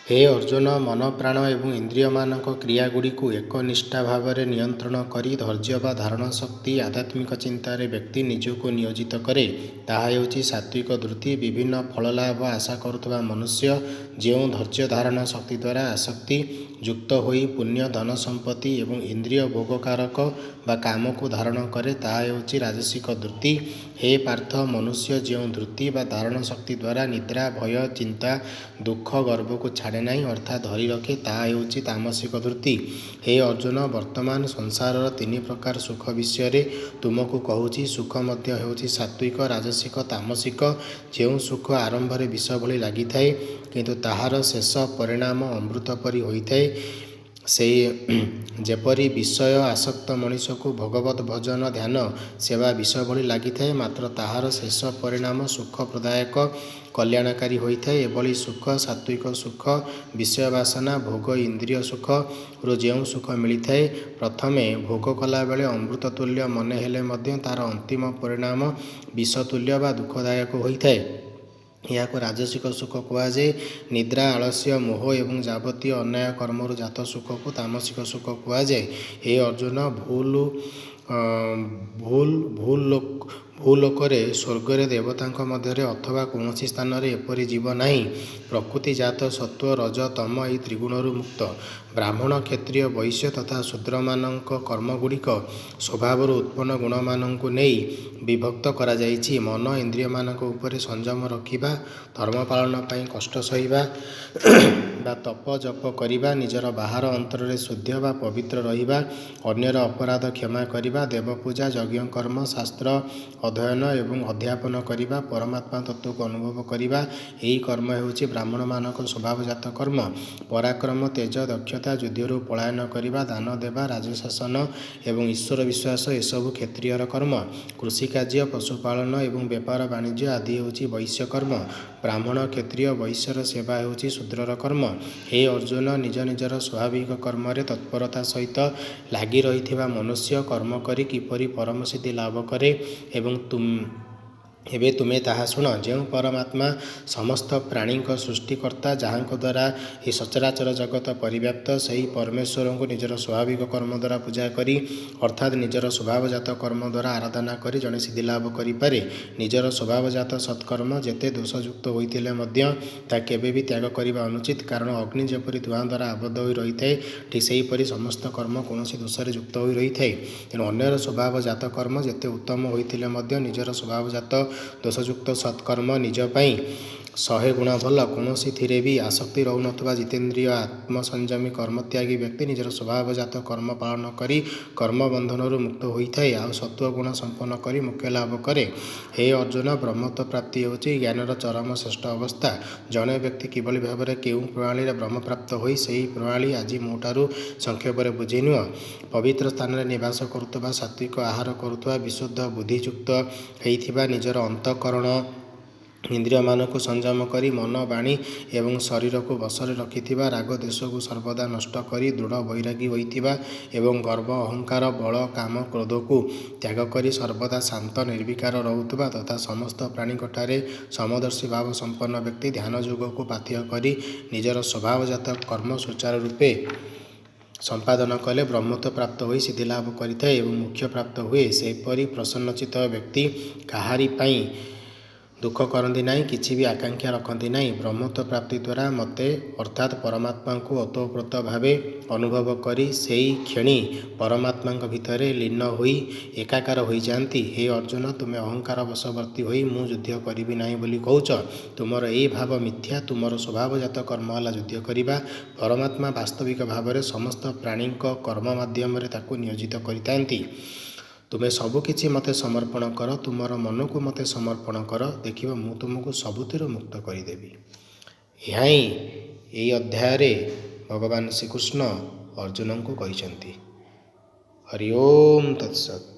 ହେ ଅର୍ଜୁନ, ମନ ପ୍ରାଣ ଏବଂ ଇନ୍ଦ୍ରିୟମାନଙ୍କ କ୍ରିୟାଗୁଡ଼ିକୁ ଏକନିଷ୍ଠା ଭାବରେ ନିୟନ୍ତ୍ରଣ କରି ଧୈର୍ଯ୍ୟ ବା ଧାରଣ ଶକ୍ତି ଆଧ୍ୟାତ୍ମିକ ଚିନ୍ତାରେ ବ୍ୟକ୍ତି ନିଜକୁ ନିୟୋଜିତ କରେ, ତାହା ହେଉଛି ସାତ୍ୱିକ ଦୃତି। ବିଭିନ୍ନ ଫଳଲାଭ ଆଶା କରୁଥିବା ମନୁଷ୍ୟ ଯେଉଁ ଧୈର୍ଯ୍ୟ ଧାରଣ ଶକ୍ତି ଦ୍ୱାରା ଆସକ୍ତି ଯୁକ୍ତ ହୋଇ ପୁଣ୍ୟ, ଧନ ସମ୍ପତ୍ତି ଏବଂ ଇନ୍ଦ୍ରିୟ ଭୋଗକାରକ ବା କାମକୁ ଧାରଣ କରେ, ତାହା ହେଉଛି ରାଜସିକ ଦୃତି। ହେ ପାର୍ଥ, ମନୁଷ୍ୟ ଯେଉଁ ଧୃତି ବା ଧାରଣ ଶକ୍ତି ଦ୍ୱାରା ନିଦ୍ରା, ଭୟ, ଚିନ୍ତା, ଦୁଃଖ, ଗର୍ଭକୁ ଛାଡ଼େ ନାହିଁ ଅର୍ଥାତ୍ ଧରି ରଖେ, ତାହା ହେଉଛି ତାମସିକ ଦୃତି। ହେ ଅର୍ଜୁନ, ବର୍ତ୍ତମାନ ସଂସାରର ତିନି ପ୍ରକାର ସୁଖ ବିଷୟରେ ତୁମକୁ କହୁଛି। ସୁଖ ମଧ୍ୟ ହେଉଛି ସାତ୍ୱିକ, ରାଜସିକ, ତାମସିକ। ଯେଉଁ ସୁଖ ଆରମ୍ଭରେ ବିଷ ଭଳି ଲାଗିଥାଏ କିନ୍ତୁ ତାହାର ଶେଷ ପରିଣାମ ଅମୃତ ପରି ହୋଇଥାଏ, ଯେପରି ବିଷୟ ଆସକ୍ତ ମଣିଷକୁ ଭଗବତ ଭଜନ, ଧ୍ୟାନ, ସେବା ବିଷ ଭଳି ଲାଗିଥାଏ, ମାତ୍ର ତାହାର ଶେଷ ପରିଣାମ ସୁଖପ୍ରଦାୟକ, କଲ୍ୟାଣକାରୀ ହୋଇଥାଏ। ଏଭଳି ସୁଖ, ସାତ୍ୱିକ ସୁଖ, ବିଷୟ ବାସନା, ଭୋଗ, ଇନ୍ଦ୍ରିୟ ସୁଖରୁ ଯେଉଁ ସୁଖ ମିଳିଥାଏ, ପ୍ରଥମେ ଭୋଗ କଲାବେଳେ ଅମୃତ ତୁଲ୍ୟ ମନେ ହେଲେ ମଧ୍ୟ ତାର ଅନ୍ତିମ ପରିଣାମ ବିଷତୁଲ୍ୟ ବା ଦୁଃଖଦାୟକ ହୋଇଥାଏ, ଏହାକୁ ରାଜସିକ ସୁଖ କୁହାଯାଏ। ନିଦ୍ରା, ଆଳସ୍ୟ, ମୋହ ଏବଂ ଯାବତୀୟ ଅନ୍ୟାୟ କର୍ମରୁ ଜାତ ସୁଖକୁ ତାମସିକ ସୁଖ କୁହାଯାଏ। ହେ ଅର୍ଜୁନ, ଭୂଲୋକରେ, ସ୍ୱର୍ଗରେ, ଦେବତାଙ୍କ ମଧ୍ୟରେ ଅଥବା କୌଣସି ସ୍ଥାନରେ ଏପରି ଜୀବ ନାହିଁ ପ୍ରକୃତିଜାତ ସତ୍ତ୍ୱ, ରଜ, ତମ ଏହି ତ୍ରିଗୁଣରୁ ମୁକ୍ତ। ବ୍ରାହ୍ମଣ, କ୍ଷତ୍ରିୟ, ବୈଶ୍ୟ ତଥା ଶୂଦ୍ରମାନଙ୍କ କର୍ମଗୁଡ଼ିକ ସ୍ୱଭାବରୁ ଉତ୍ପନ୍ନ ଗୁଣମାନଙ୍କୁ ନେଇ ବିଭକ୍ତ କରାଯାଇଛି। ମନ, ଇନ୍ଦ୍ରିୟମାନଙ୍କ ଉପରେ ସଂଯମ ରଖିବା, ଧର୍ମ ପାଳନ ପାଇଁ କଷ୍ଟ ସହିବା ବା ତପ ଜପ କରିବା, ନିଜର ବାହାର ଅନ୍ତରରେ ଶୁଦ୍ଧ ବା ପବିତ୍ର ରହିବା, ଅନ୍ୟର ଅପରାଧ କ୍ଷମା କରିବା, ଦେବପୂଜା, ଯଜ୍ଞକର୍ମ, ଶାସ୍ତ୍ର ଅଧ୍ୟୟନ ଏବଂ ଅଧ୍ୟାପନ କରିବା, ପରମାତ୍ମା ତତ୍ତ୍ୱକୁ ଅନୁଭବ କରିବା, ଏହି କର୍ମ ହେଉଛି ବ୍ରାହ୍ମଣମାନଙ୍କ ସ୍ୱଭାବଜାତ କର୍ମ। ପରାକ୍ରମ, ତେଜ, ଦକ୍ଷତା, ଯୁଦ୍ଧରୁ ପଳାୟନ କରିବା, ଦାନ ଦେବା, ରାଜଶାସନ ଏବଂ ଈଶ୍ୱର ବିଶ୍ୱାସ ଏସବୁ କ୍ଷତ୍ରିୟର କର୍ମ। କୃଷିକାର୍ଯ୍ୟ, ପଶୁପାଳନ ଏବଂ ବେପାର ବାଣିଜ୍ୟ ଆଦି ହେଉଛି ବୈଶ୍ୟ କର୍ମ। ବ୍ରାହ୍ମଣ, କ୍ଷତ୍ରିୟ, ବୈଶ୍ୟର ସେବା ହେଉଛି ଶୂଦ୍ରର କର୍ମ। ହେ ଅର୍ଜୁନ, ନିଜ ନିଜର ସ୍ୱାଭାବିକ କର୍ମରେ ତତ୍ପରତା ସହିତ ଲାଗି ରହିଥିବା ମନୁଷ୍ୟ କର୍ମ କରି କିପରି ପରମ ସିଦ୍ଧି ଲାଭ କରେ ଏବେ ତୁମେ ତାହା ଶୁଣ। ଯେଉଁ ପରମାତ୍ମା ସମସ୍ତ ପ୍ରାଣୀଙ୍କ ସୃଷ୍ଟିକର୍ତ୍ତା, ଯାହାଙ୍କ ଦ୍ୱାରା ଏହି ସଚରାଚର ଜଗତ ପରିବ୍ୟାପ୍ତ, ସେହି ପରମେଶ୍ୱରଙ୍କୁ ନିଜର ସ୍ୱାଭାବିକ କର୍ମ ଦ୍ୱାରା ପୂଜା କରି ଅର୍ଥାତ୍ ନିଜର ସ୍ୱଭାବଜାତ କର୍ମ ଦ୍ୱାରା ଆରାଧନା କରି ଜଣେ ସିଦ୍ଧିଲାଭ କରିପାରେ। ନିଜର ସ୍ୱଭାବଜାତ ସତ୍କର୍ମ ଯେତେ ଦୋଷଯୁକ୍ତ ହୋଇଥିଲେ ମଧ୍ୟ ତାହା କେବେ ବି ତ୍ୟାଗ କରିବା ଅନୁଚିତ, କାରଣ ଅଗ୍ନି ଯେପରି ଧୂଆଁ ଦ୍ୱାରା ଆବଦ୍ଧ ହୋଇ ରହିଥାଏ, ଠିକ୍ ସେହିପରି ସମସ୍ତ କର୍ମ କୌଣସି ଦୋଷରେ ଯୁକ୍ତ ହୋଇ ରହିଥାଏ। ତେଣୁ ଅନ୍ୟର ସ୍ୱଭାବଜାତ କର୍ମ ଯେତେ ଉତ୍ତମ ହୋଇଥିଲେ ମଧ୍ୟ ନିଜର ସ୍ୱଭାବଜାତ ଦୋଷଯୁକ୍ତ ସତ୍କର୍ମ ନିଜ ପାଇଁ 100 ଗୁଣ ଭଲ। କୌଣସିଥିରେ ବି ଆସକ୍ତି ରହୁନଥିବା ଜିତେନ୍ଦ୍ରିୟ, ଆତ୍ମସଂଯମୀ, କର୍ମତ୍ୟାଗୀ ବ୍ୟକ୍ତି ନିଜର ସ୍ୱଭାବଜାତ କର୍ମ ପାଳନ କରି କର୍ମବନ୍ଧନରୁ ମୁକ୍ତ ହୋଇଥାଏ, ଆଉ ସତ୍ୱଗୁଣ ସମ୍ପନ୍ନ କରି ମୋକ୍ଷ ଲାଭ କରେ। ହେ ଅର୍ଜୁନ, ବ୍ରହ୍ମତ୍ୱ ପ୍ରାପ୍ତି ହେଉଛି ଜ୍ଞାନର ଚରମ ଶ୍ରେଷ୍ଠ ଅବସ୍ଥା। ଜଣେ ବ୍ୟକ୍ତି କିଭଳି ଭାବରେ କେଉଁ ପ୍ରଣାଳୀରେ ବ୍ରହ୍ମପ୍ରାପ୍ତ ହୋଇ, ସେହି ପ୍ରଣାଳୀ ଆଜି ମୋଠାରୁ ସଂକ୍ଷେପରେ ବୁଝି ନିଅ। ପବିତ୍ର ସ୍ଥାନରେ ନିବାସ କରୁଥିବା, ସାତ୍ୱିକ ଆହାର କରୁଥିବା, ବିଶୁଦ୍ଧ ବୁଦ୍ଧିଯୁକ୍ତ ହେଇଥିବା, ନିଜର ଅନ୍ତଃକରଣ ଇନ୍ଦ୍ରିୟମାନଙ୍କୁ ସଂଯମ କରି ମନ, ବାଣୀ ଏବଂ ଶରୀରକୁ ବଶରେ ରଖିଥିବା, ରାଗ ଦ୍ୱେଷକୁ ସର୍ବଦା ନଷ୍ଟ କରି ଦୃଢ଼ ବୈରାଗୀ ହୋଇଥିବା ଏବଂ ଗର୍ବ, ଅହଙ୍କାର, ବଳ, କାମ, କ୍ରୋଧକୁ ତ୍ୟାଗ କରି ସର୍ବଦା ଶାନ୍ତ ନିର୍ବିକାର ରହୁଥିବା ତଥା ସମସ୍ତ ପ୍ରାଣୀଙ୍କଠାରେ ସମଦର୍ଶୀ ଭାବ ସମ୍ପନ୍ନ ବ୍ୟକ୍ତି ଧ୍ୟାନ ଯୋଗକୁ ପାଥେୟ କରି ନିଜର ସ୍ୱଭାବଜାତ କର୍ମ ସୁଚାରୁରୂପେ ସମ୍ପାଦନ କଲେ ବ୍ରହ୍ମତ୍ୱ ପ୍ରାପ୍ତ ହୋଇ ସିଦ୍ଧିଲାଭ କରିଥାଏ ଏବଂ ମୋକ୍ଷ ପ୍ରାପ୍ତ ହୁଏ। ସେହିପରି ପ୍ରସନ୍ନଚିତ୍ତ ବ୍ୟକ୍ତି କାହାରି ପାଇଁ ଦୁଃଖ କରନ୍ତି ନାହିଁ, କିଛି ବି ଆକାଂକ୍ଷା ରଖନ୍ତି ନାହିଁ। ବ୍ରହ୍ମତ୍ୱ ପ୍ରାପ୍ତି ଦ୍ୱାରା ମୋତେ ଅର୍ଥାତ୍ ପରମାତ୍ମାଙ୍କୁ ଓତପ୍ରୋତ ଭାବେ ଅନୁଭବ କରି ସେହି କ୍ଷଣି ପରମାତ୍ମାଙ୍କ ଭିତରେ ଲୀନ ହୋଇ ଏକାକାର ହୋଇଯାଆନ୍ତି। ହେ ଅର୍ଜୁନ, ତୁମେ ଅହଙ୍କାର ବଶବର୍ତ୍ତୀ ହୋଇ ମୁଁ ଯୁଦ୍ଧ କରିବି ନାହିଁ ବୋଲି କହୁଛ। ତୁମର ଏହି ଭାବ ମିଥ୍ୟା। ତୁମର ସ୍ୱଭାବଜାତ କର୍ମ ହେଲା ଯୁଦ୍ଧ କରିବା। ପରମାତ୍ମା ବାସ୍ତବିକ ଭାବରେ ସମସ୍ତ ପ୍ରାଣୀଙ୍କ କର୍ମ ମାଧ୍ୟମରେ ତାକୁ ନିୟୋଜିତ କରିଥାନ୍ତି। ତୁମେ ସବୁକିଛି ମୋତେ ସମର୍ପଣ କର, ତୁମର ମନକୁ ମୋତେ ସମର୍ପଣ କର, ଦେଖିବ ମୁଁ ତୁମକୁ ସବୁଥିରୁ ମୁକ୍ତ କରିଦେବି। ଏହା ହିଁ ଏହି ଅଧ୍ୟାୟରେ ଭଗବାନ ଶ୍ରୀକୃଷ୍ଣ ଅର୍ଜୁନଙ୍କୁ କହିଛନ୍ତି। ହରି ଓମ୍ ତତ୍ସତ୍।